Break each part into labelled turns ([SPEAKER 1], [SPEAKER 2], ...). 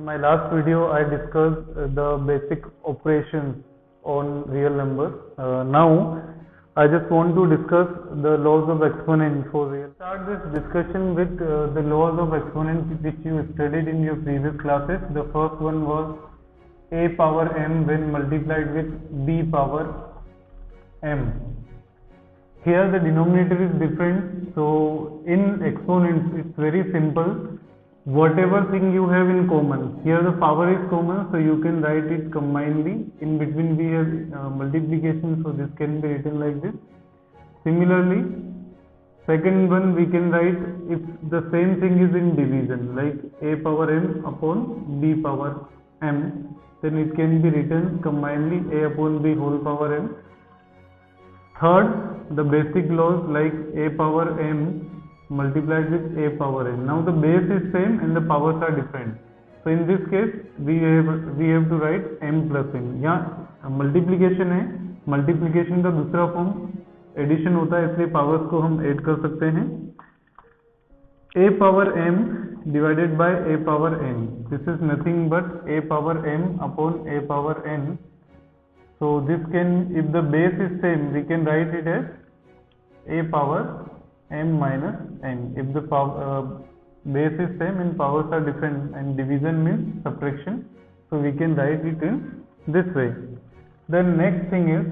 [SPEAKER 1] my last video, I discussed the basic operations on real numbers. Now, I just want to discuss the laws of exponent for real. Start this discussion with the laws of exponent which you studied in your previous classes. The first one was a power m when multiplied with b power m. Here the denominator is different, so in exponents it's very simple. Whatever thing you have in common, here the power is common, so you can write it combinedly. In between we have multiplication, so this can be written like this. Similarly, second one we can write if the same thing is in division, like a power m upon b power m, then it can be written combinedly a upon b whole power m. Third, the basic laws like a power m multiplied with a power n. Now the base is same and the powers are different. So in this case we have to write m plus n. यहाँ multiplication है, multiplication का दूसरा form addition होता है, इसलिए powers को हम add कर सकते हैं. a power m divided by a power n. This is nothing but a power m upon a power n. So this can, if the base is same, we can write it as a power m minus n. If the base is same and powers are different, and division means subtraction, so we can write it in this way. The next thing is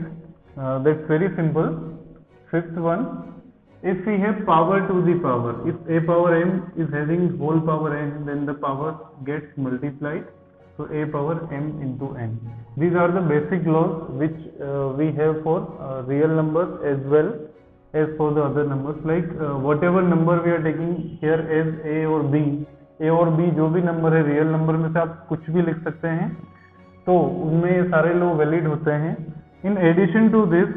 [SPEAKER 1] that's very simple. Fifth one, if we have power to the power, if a power m is having whole power n, then the power gets multiplied, so a power m into n. These are the basic laws which we have for real numbers as well as for the other numbers. Like whatever number we are taking here as a or b, जो भी number है real number में से आप कुछ भी लिख सकते हैं, तो उनमें ये सारे लॉ वैलिड होते हैं. In addition to this,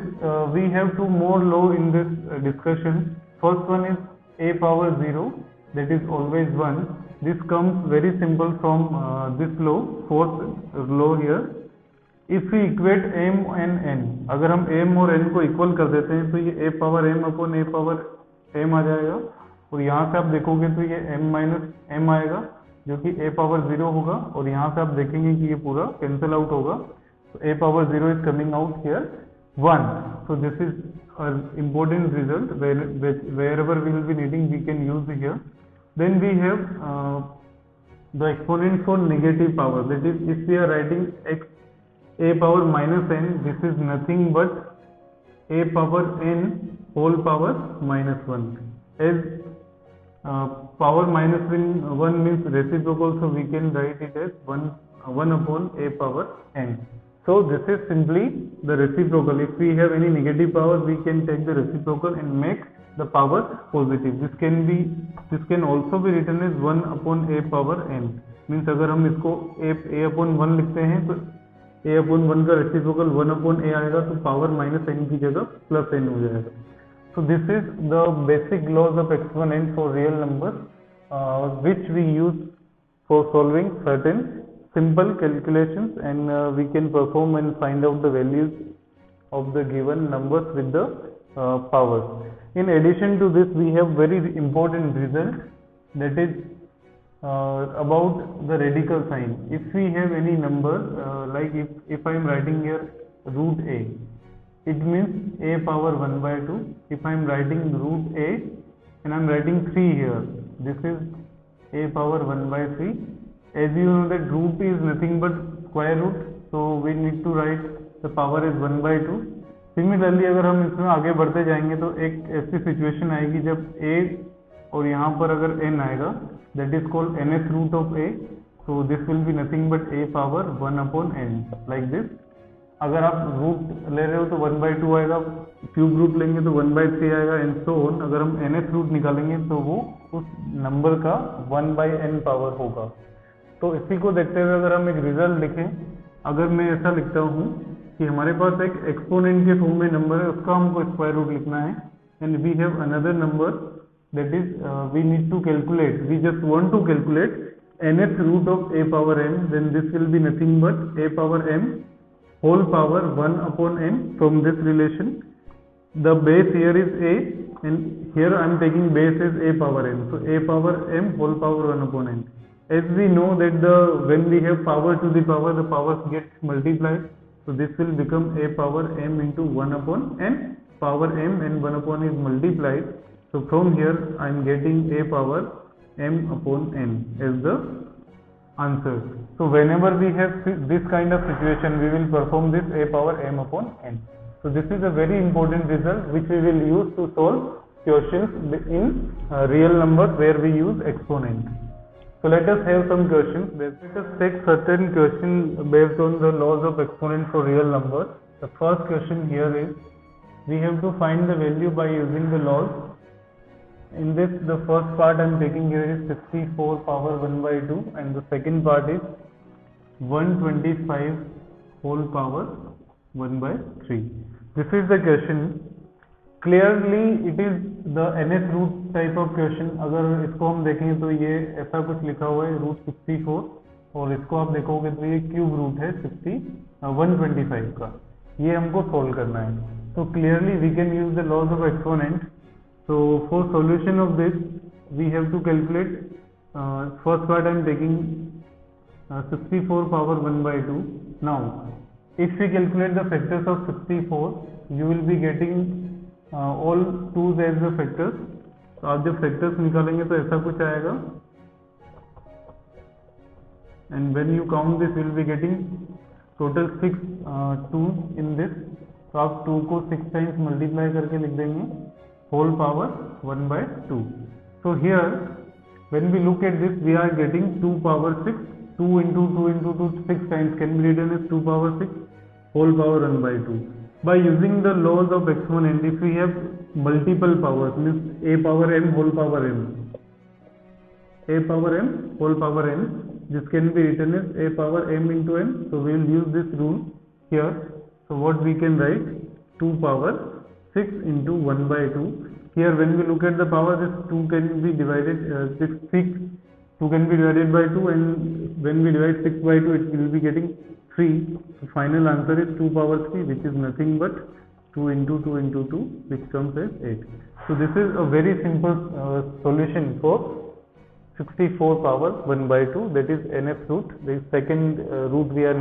[SPEAKER 1] we have two more law in this discussion. First one is a power 0, that is always 1. This comes very simple from this law, fourth law here. If we equate m and n, अगर हम m और n को equal कर देते हैं तो ये a power m upon a power m आ जाएगा, और यहाँ से आप देखोगे तो ये m माइनस m आएगा जो कि a पावर 0 होगा, और यहाँ से आप देखेंगे कि ये पूरा कैंसिल आउट होगा. So a power 0 is coming out here 1. So this is an important result wherever we will be needing we can use here. Then we have the exponent for negative power, that is if we are writing x a power minus n, this is nothing but a power n whole power minus 1. As power minus 1 means reciprocal, so we can write it as 1 upon a power n. So this is simply the reciprocal. If we have any negative power, we can take the reciprocal and make the power positive. This can also be written as 1 upon a power n. Means अगर हम इसको a upon 1 लिखते हैं तो a upon 1 का reciprocal 1 upon a आएगा, तो power minus n की जगह plus n हो जाएगा. So this is the basic laws of exponent for real numbers which we use for solving certain simple calculations, and we can perform and find out the values of the given numbers with the powers. In addition to this, we have very important result, that is about the radical sign. If we have any number like if I am writing here root a, it means a power 1 by 2. If I am writing root a and I am writing 3 here, this is a power 1 by 3. As you know that root is nothing but square root, so we need to write the power is 1 by 2. Similarly, अगर हम इसमें आगे बढ़ते जाएंगे तो एक ऐसी situation आएगी जब a और यहाँ पर अगर n आएगा, that is called nth root of a. So this will be nothing but a power 1 upon n, like this. अगर आप रूट ले रहे हो तो 1 by 2 आएगा, क्यूब रूट लेंगे तो 1 by 3 आएगा, एंड सो ऑन. अगर हम nth रूट निकालेंगे तो वो उस नंबर का 1 by n पावर होगा. तो इसी को देखते हुए अगर हम एक रिजल्ट लिखें, अगर मैं ऐसा लिखता हूँ कि हमारे पास एक एक्सपोनेंट के फॉर्म में नंबर है, उसका हमको स्क्वायर रूट लिखना है, and we have another number that is we need to calculate, we just want to calculate nth root of a power m, then this will be nothing but a power m whole power 1 upon n. From this relation, the base here is a and here I am taking base as a power n, so a power m whole power 1 upon n. As we know that when we have power to the power, the powers get multiplied. So this will become a power m into 1 upon n. Power m and 1 upon is multiplied. So from here I am getting a power m upon n as the answer. So whenever we have this kind of situation, we will perform this a power m upon n. So this is a very important result which we will use to solve questions in real numbers where we use exponent. So let us have some questions. Let us take certain questions based on the laws of exponent for real numbers. The first question here is, we have to find the value by using the laws. In this, the first part I am taking here is 64 power 1 by 2, and the second part is 125 whole power 1 by 3. This is the question. Clearly it is the nth root type of question. अगर इसको हम देखें तो ये ऐसा कुछ लिखा हुआ है √64, और इसको आप देखोगे तो ये क्यूब रूट है 125 का. ये हमको सोल्व करना है. तो clearly we can use the laws of exponents. So for solution of this, we have to calculate. First part I am taking 64 power 1 by 2. Now, if we calculate the factors of 64, you will be getting all 2's as the factors. तो आप जब factors निकालेंगे तो ऐसा कुछ आएगा. And when you count this, you will be getting total 6 2's in this. तो आप 2 को 6 times multiply करके लिख देंगे whole power 1 by 2. So here when we look at this, we are getting 2 power 6. 2 into 2 into 2 6 times can be written as 2 power 6 whole power 1 by 2. By using the laws of exponent, if we have multiple powers, means a power m whole power m, a power m whole power n, this can be written as a power m into n. So we will use this rule here. So what we can write, 2 power 6 into 1 by 2. Here when we look at the power, this 2 can be divided 2 can be divided by 2, and when we divide 6 by 2, it will be getting 3. So final answer is 2 power 3, which is nothing but 2 into 2 into 2, which comes as 8. So this is a very simple solution for 64 power 1 by 2, that is nth root. The second root we are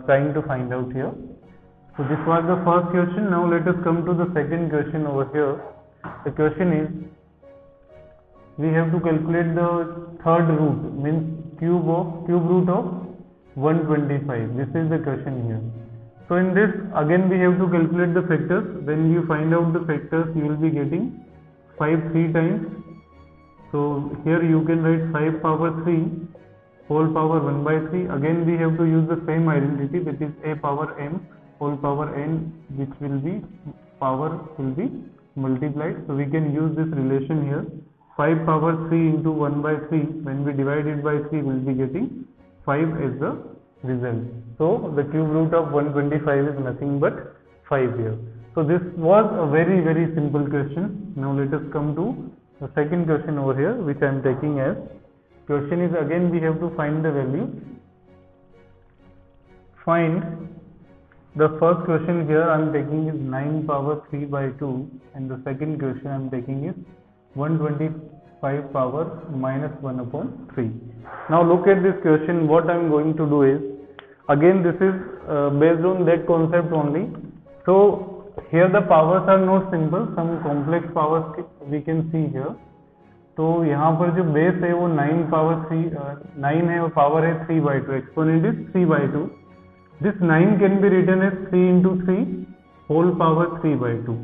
[SPEAKER 1] trying to find out here. So this was the first question. Now let us come to the second question over here. The question is, we have to calculate the third root, means cube root of 125. This is the question here. So in this, again we have to calculate the factors. When you find out the factors, you will be getting 5 3 times. So here you can write 5 power 3 whole power 1 by 3. Again we have to use the same identity, that is a power m whole power n, which will be power will be multiplied. So we can use this relation here. 5 power 3 into 1 by 3, when we divide it by 3, we will be getting 5 as the result. So the cube root of 125 is nothing but 5 here. So this was a very very simple question. Now let us come to the second question over here, which I am taking as, question is again we have to find the value. Find the first question here I am taking is 9 power 3 by 2, and the second question I am taking is 125 power minus 1 upon 3. Now look at this question. What I am going to do is, again this is based on that concept only. So here the powers are not simple, some complex powers we can see here. तो यहाँ पर जो base है वो 9 power 3 9 है और power है 3 by 2. Exponent is 3 by 2. This 9 can be written as 3 into 3 whole power 3 by 2.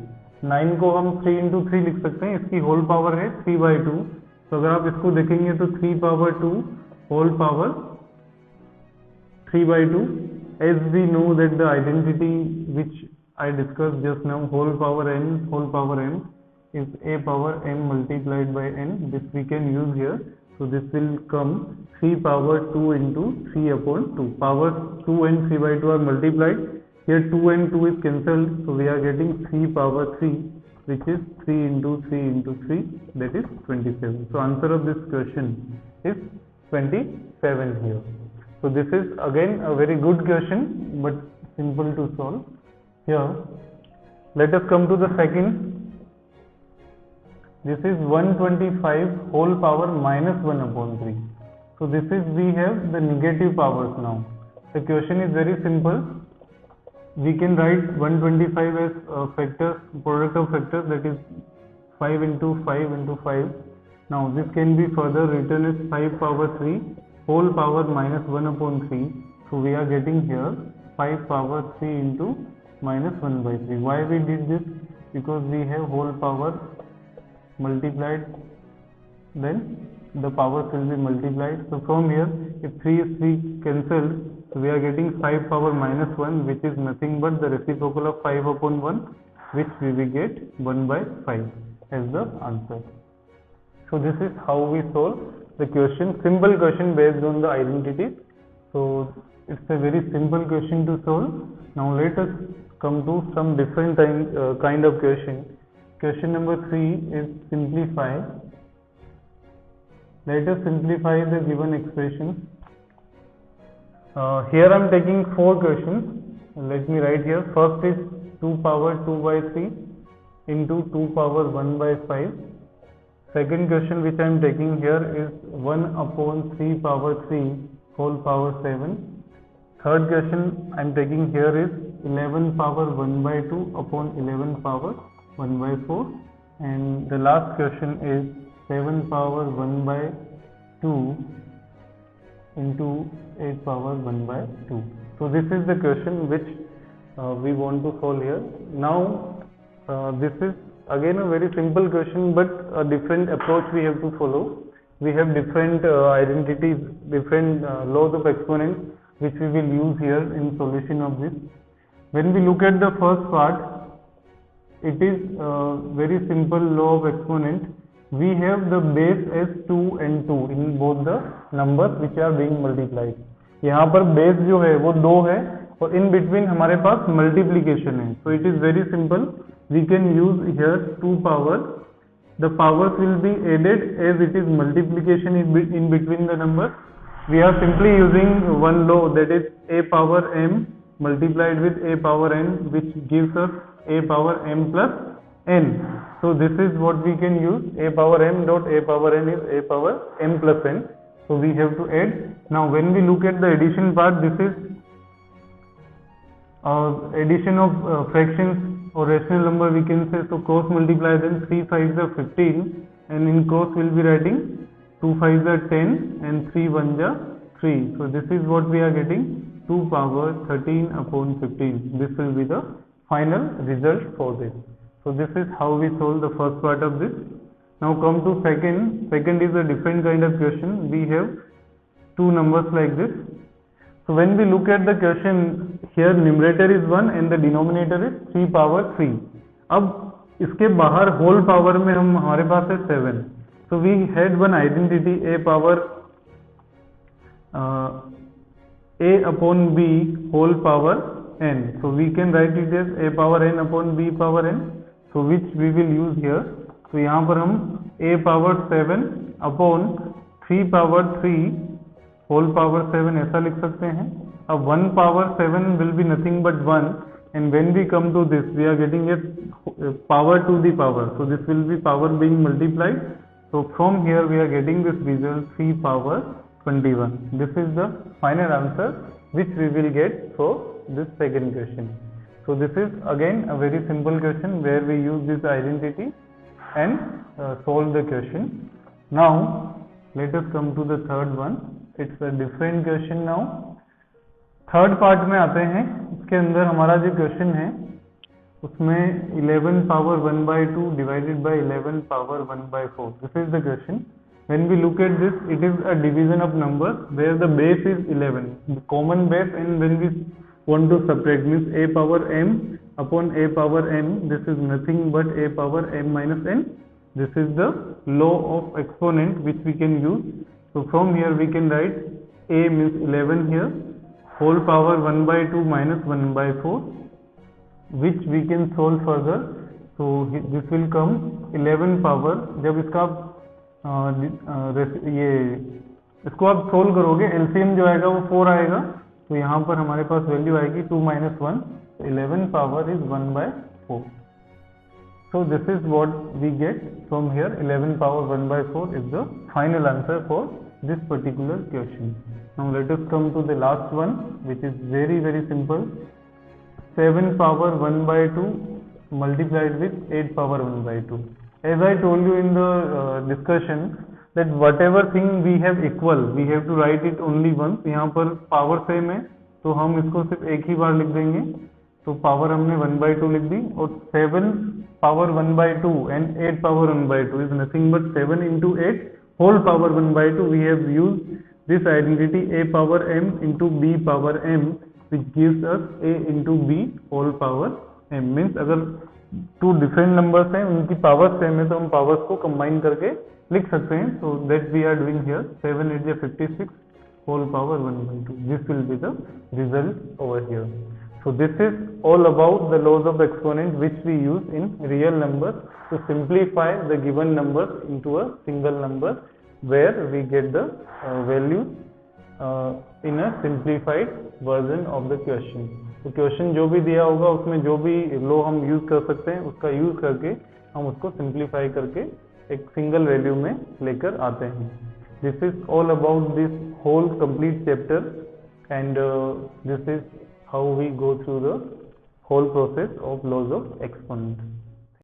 [SPEAKER 1] 9 को हम 3 into 3 लिख सकते हैं, इसकी whole power है 3 by 2. तो अगर आप इसको देखेंगे तो 3 power 2 whole power 3 by 2. As we know that the identity which I discussed just now, whole power m is a power m multiplied by n. This we can use here. So this will come 3 power 2 into 3 upon 2. Powers 2 and 3 by 2 are multiplied. Here 2 and 2 is cancelled. So we are getting 3 power 3, which is 3 into 3 into 3, that is 27. So answer of this question is 27 here. So this is again a very good question, but simple to solve. Here let us come to the second. This is 125 whole power minus 1 upon 3. So this is, we have the negative powers now. The question is very simple. We can write 125 as factors, product of factors, that is 5 into 5 into 5. Now this can be further written as 5 power 3 whole power minus 1 upon 3. So we are getting here 5 power 3 into minus 1 by 3. Why we did this? Because we have whole power multiplied, then the powers will be multiplied. So from here, if 3 is 3 cancelled, so we are getting 5 power minus 1, which is nothing but the reciprocal of 5 upon 1, which we will get 1 by 5 as the answer. So this is how we solve the question, simple question based on the identities. So it's a very simple question to solve. Now let us come to some different kind of question. Question number 3 is simplify. Let us simplify the given expression. Here I am taking 4 questions. Let me write here. First is 2 power 2 by 3 into 2 power 1 by 5. Second question which I am taking here is 1 upon 3 power 3 whole power 7. Third question I am taking here is 11 power 1 by 2 upon 11 power 1 by 4. And the last question is 7 power 1 by 2 into 8 power 1 by 2. So this is the question which we want to solve here. Now this is again a very simple question, but a different approach we have to follow. We have different identities, different laws of exponents which we will use here in solution of this. When we look at the first part, it is very simple law of exponent. We have the base as 2 and 2 in both the numbers which are being multiplied. यहाँ पर base जो है वो 2 है और in between हमारे पास multiplication है. So it is very simple. We can use here 2 power. The powers will be added as it is multiplication in between the numbers. We are simply using one law, that is a power m multiplied with a power n, which gives us a power m plus n. So this is what we can use. A power m dot a power n is a power m plus n. So we have to add. Now when we look at the addition part, this is addition of fractions or rational number we can say. So cross multiply them, 3 5s are 15, and in cross we'll be writing 2 5s are 10 and 3 1s are 3. So this is what we are getting, 2 power 13 upon 15. This will be the final result for this. So this is how we solve the first part of this. Now come to second. Second is a different kind of question. We have 2 numbers like this. So when we look at the question, here numerator is 1 and the denominator is 3 power 3. अब इसके बाहर whole power में हमारे पास है 7. So we had one identity a power a upon b whole power n. So we can write it as a power n upon b power n. So which we will use here. तो यहाँ पर हम a power 7 upon 3 power 3 whole power 7 ऐसा लिख सकते हैं. अब 1 power 7 will be nothing but 1, and when we come to this we are getting a power to the power. So this will be power being multiplied. So from here we are getting this result 3 power 21. This is the final answer which we will get for this second question. So this is again a very simple question where we use this identity and solve the question. Now let us come to the third one. It's a different question now. Third part में आते हैं. इसके अंदर हमारा जो question है उसमें 11 power 1 by 2 divided by 11 power 1 by 4. This is the question. When we look at this, it is a division of numbers where the base is 11, the common base, and when we want to subtract, means a power m upon a power n. This is nothing but a power m minus n. This is the law of exponent which we can use. So from here we can write a means 11 here, whole power 1 by 2 minus 1 by 4, which we can solve further. So this will come 11 power. जब इसका ये इसको आप solve करोगे, LCM जो आएगा वो 4 आएगा. तो यहाँ पर हमारे पास वैल्यू आएगी 2 minus 1. 11 power is 1 by 4. So this is what we get from here. 11 power 1 by 4 is the final answer for this particular question. Now let us come to the last one, which is very simple. 7 power 1 by 2 multiplied with 8 power 1 by 2. As I told you in the discussion that whatever thing we have equal, we have to write it only once. यहाँ पर power same है तो हम इसको सिर्फ एक ही बार लिख देंगे. तो पावर हमने 1 by 2 लिख दी और 7 power 1 by 2 and 8 power 1 by 2 is nothing but 7 into 8 whole power 1 by 2. We have used this identity a power m into b power m, which gives us a into b whole power m. Means अगर two different numbers हैं उनकी power same है तो हम powers को combine करके लिख सकते हैं. So that we are doing here. 7 8 56 whole power 1 by 2. This will be the result over here. So this is all about the laws of exponent which we use in real numbers to simplify the given numbers into a single number, where we get the values in a simplified version of the question. तो question जो भी दिया होगा उसमें जो भी लो हम use कर सकते हैं उसका यूज करके हम उसको सिंप्लीफाई करके एक सिंगल वैल्यू में लेकर आते हैं. This is all about this whole complete chapter and this is how we go through the whole process of laws of exponent.